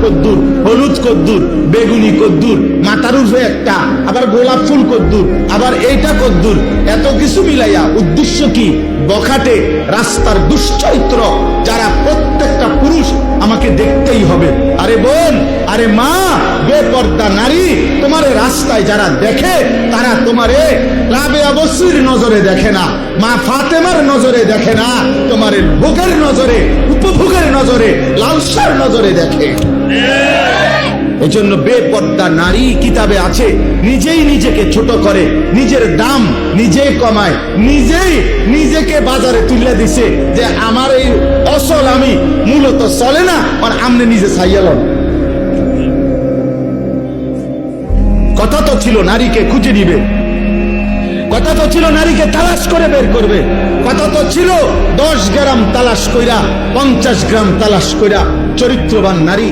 কদ্দুর, হলুদ কদ্দুর, বেগুনি কদ্দুর, মাথার উপরে একটা, আবার গোলাপ ফুল কদ্দুর, আবার এইটা কদ্দুর, এত কিছু মিলাইয়া উদ্দেশ্য কি? বখাটে রাস্তার দুশ্চরিত্র যারা, প্রত্যেকটা পুরুষ আমাকে দেখতেই হবে। আরে বোন, আরে মা, বেপর্দা নারী, তোমারে রাস্তায় যারা দেখে তারা তোমারে রাবেয়া বসরির নজরে দেখে না, মা ফাতেমার নজরে দেখে না, তোমারে ভোগের নজরে, উপভোগের নজরে, লালসার নজরে দেখে। এই জন্য বেপর্দা নারী কিতাবে আছে, নিজেই নিজেকে ছোট করে, নিজের দাম নিজেই কমায়, নিজেই নিজেকে বাজারে তুলে দিছে যে আমার এই অসল আমি মূলত চলে না, আর আমনে নিজে ছাইয়ালন। কথা তো ছিল নারীকে খুঁজে নিবে, কথা তো ছিল নারীকে তালাশ করে বের করবে, কথা তো ছিল 10 গ্রাম তালাশ কইরা 50 গ্রাম তালাশ কইরা চরিত্রবান নারী